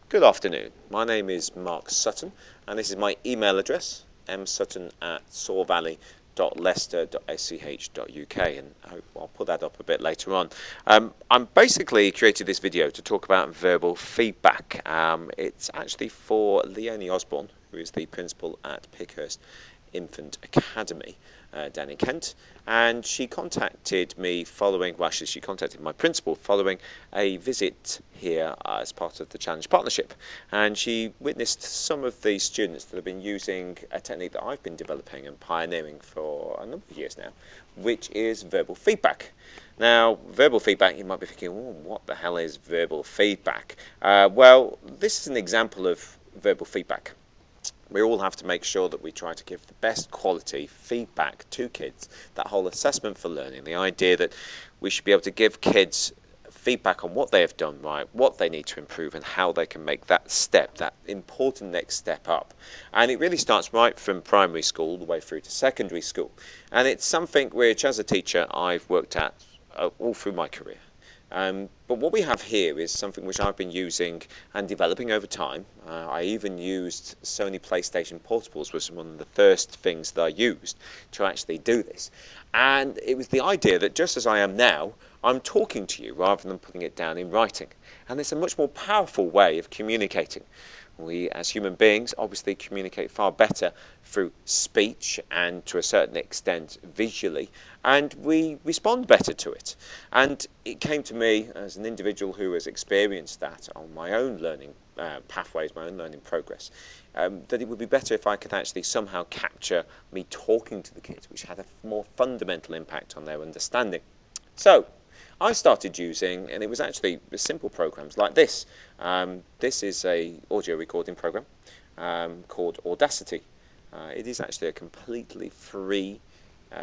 Good afternoon. My name is Mark Sutton, and this is my email address, msutton@sorevalley.leicester.sch.uk, and I'll put that up a bit later on. I'm basically created this video to talk about verbal feedback. It's actually for Leonie Osborne, who is the principal at Pickhurst Infant Academy down in Kent, and she contacted me following, well actually she contacted my principal following a visit here as part of the Challenge Partnership, and she witnessed some of the students that have been using a technique that I've been developing and pioneering for a number of years now, which is verbal feedback. Now, verbal feedback, you might be thinking, oh, what the hell is verbal feedback? Well, this is an example of verbal feedback. We all have to make sure that we try to give the best quality feedback to kids. That whole assessment for learning, the idea that we should be able to give kids feedback on what they have done right, what they need to improve, and how they can make that step, that important next step up. And it really starts right from primary school all the way through to secondary school. And it's something which, as a teacher, I've worked at all through my career. But what we have here is something which I've been using and developing over time. I even used Sony PlayStation Portables, was one of the first things that I used to actually do this. And it was the idea that just as I am now, I'm talking to you rather than putting it down in writing. And it's a much more powerful way of communicating. We, as human beings, obviously communicate far better through speech and, to a certain extent, visually, and we respond better to it. And it came to me, as an individual who has experienced that on my own learning pathways, my own learning progress, that it would be better if I could actually somehow capture me talking to the kids, which had a more fundamental impact on their understanding. So, I started using, and it was actually simple programs like this. This is a audio recording program called Audacity. It is actually a completely free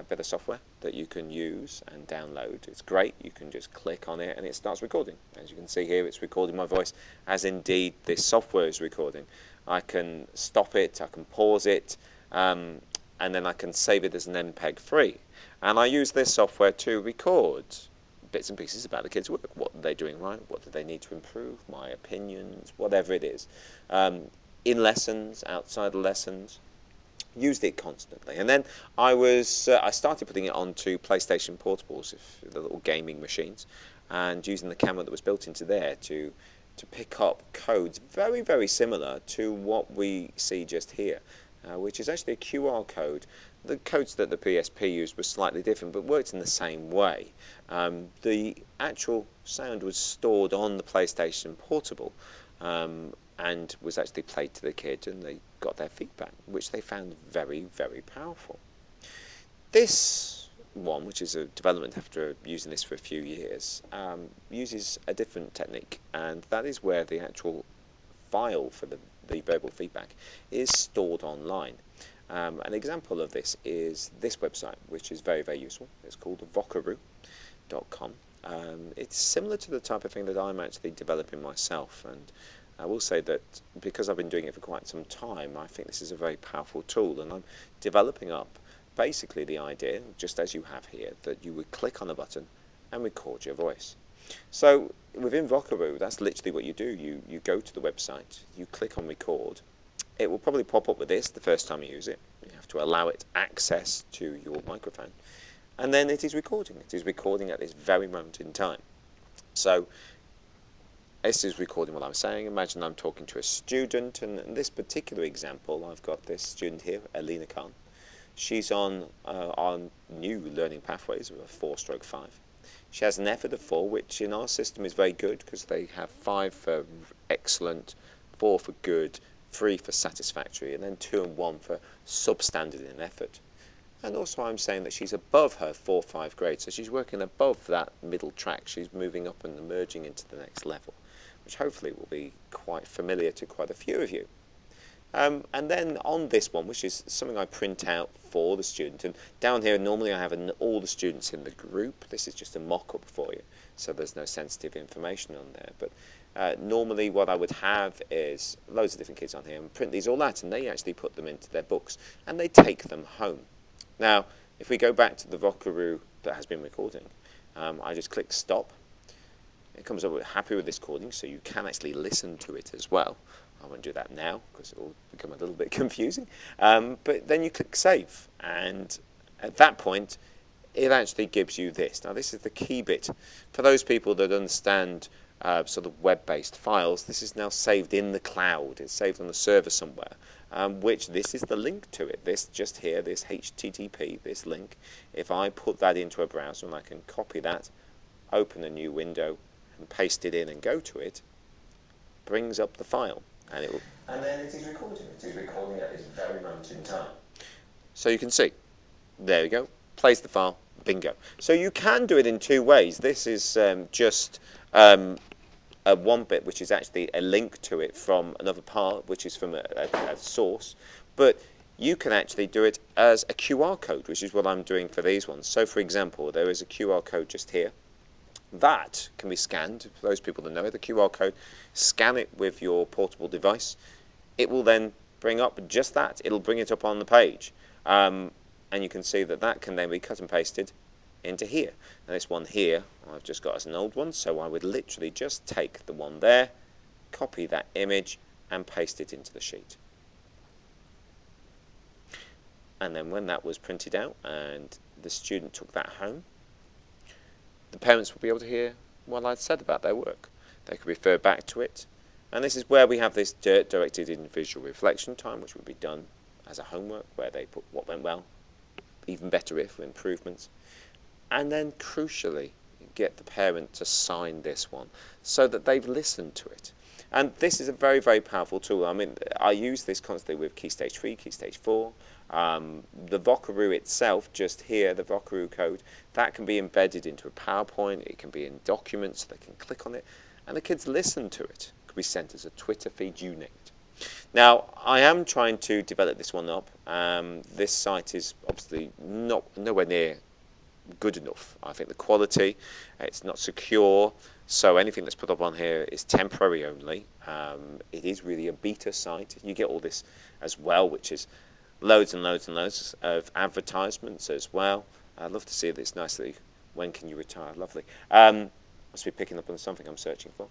bit of software that you can use and download. It's great. You can just click on it and it starts recording. As you can see here, it's recording my voice, as indeed this software is recording. I can stop it, I can pause it, and then I can save it as an MPEG-3. And I use this software to record bits and pieces about the kids' work. What are they doing right? What do they need to improve? My opinions, whatever it is. In lessons, outside of lessons, used it constantly. And then I started putting it onto PlayStation Portables, the little gaming machines, and using the camera that was built into there to pick up codes very, very similar to what we see just here, which is actually a QR code. The codes that the PSP used were slightly different, but worked in the same way. The actual sound was stored on the PlayStation Portable and was actually played to the kids, and they got their feedback, which they found very, very powerful. This one, which is a development after using this for a few years, uses a different technique, and that is where the actual file for the verbal feedback is stored online. An example of this is this website, which is very, very useful. It's called Vockaroo.com. It's similar to the type of thing that I'm actually developing myself, and I will say that because I've been doing it for quite some time, I think this is a very powerful tool, and I'm developing up basically the idea, just as you have here, that you would click on a button and record your voice. So within Vockaroo, that's literally what you do. You go to the website, you click on record. It will probably pop up with this the first time you use it. You have to allow it access to your microphone. And then it is recording. It is recording at this very moment in time. So this is recording what I'm saying. Imagine I'm talking to a student, and in this particular example, I've got this student here, Alina Khan. She's on our new learning pathways of a 4/5. She has an effort of 4, which in our system is very good because they have 5 for excellent, 4 for good, 3 for satisfactory, and then 2 and 1 for substandard in effort. And also I'm saying that she's above her 4/5 grade, so she's working above that middle track. She's moving up and emerging into the next level, which hopefully will be quite familiar to quite a few of you. And then on this one, which is something I print out for the student, and down here normally I have all the students in the group. This is just a mock-up for you, so there's no sensitive information on there. But normally what I would have is loads of different kids on here and print these all out, and they actually put them into their books and they take them home. Now, if we go back to the Vockaroo that has been recording, I just click stop. It comes up with happy with this recording, so you can actually listen to it as well. I won't do that now because it will become a little bit confusing. But then you click save, and at that point, it actually gives you this. Now, this is the key bit. For those people that understand sort of web-based files, this is now saved in the cloud. It's saved on the server somewhere, which this is the link to it. This just here, this HTTP, this link. If I put that into a browser and I can copy that, open a new window, and paste it in and go to it, brings up the file. And then it is recording. It is recording at this very moment in time. So you can see, there we go, plays the file, bingo. So you can do it in two ways. This is just one bit, which is actually a link to it from another part, which is from a source. But you can actually do it as a QR code, which is what I'm doing for these ones. So for example, there is a QR code just here. That can be scanned. For those people that know it, the QR code, scan it with your portable device. It will then bring up just that. It'll bring it up on the page. And you can see that that can then be cut and pasted into here. Now this one here, I've just got as an old one, so I would literally just take the one there, copy that image, and paste it into the sheet. And then when that was printed out and the student took that home, the parents will be able to hear what I'd said about their work. They could refer back to it. And this is where we have this directed individual reflection time, which will be done as a homework, where they put what went well, even better if, improvements. And then, crucially, get the parent to sign this one so that they've listened to it. And this is a very, very powerful tool. I mean, I use this constantly with Key Stage 3, Key Stage 4. The Vockaroo itself, just here, the Vockaroo code, that can be embedded into a PowerPoint. It can be in documents, so they can click on it, and the kids listen to it. It could be sent as a Twitter feed, you name it. Now, I am trying to develop this one up. This site is obviously nowhere near good enough. I think the quality, it's not secure, so anything that's put up on here is temporary only. It is really a beta site. You get all this as well, which is loads and loads and loads of advertisements as well. I'd love to see this nicely. When can you retire? Lovely. Must be picking up on something I'm searching for.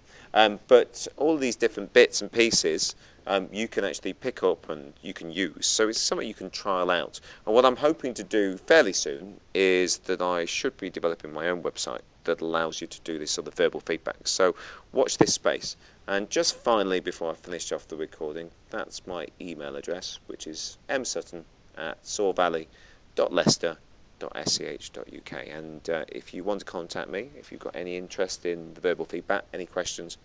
But all these different bits and pieces you can actually pick up and you can use. So it's something you can trial out. And what I'm hoping to do fairly soon is that I should be developing my own website that allows you to do this sort of verbal feedback. So watch this space. And just finally, before I finish off the recording, that's my email address, which is msutton@sorevalley.leicester.sch.uk. And if you want to contact me, if you've got any interest in the verbal feedback, any questions,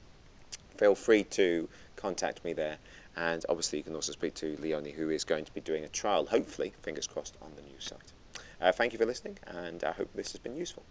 feel free to contact me there. And obviously you can also speak to Leonie, who is going to be doing a trial, hopefully, fingers crossed, on the new site. Thank you for listening, and I hope this has been useful.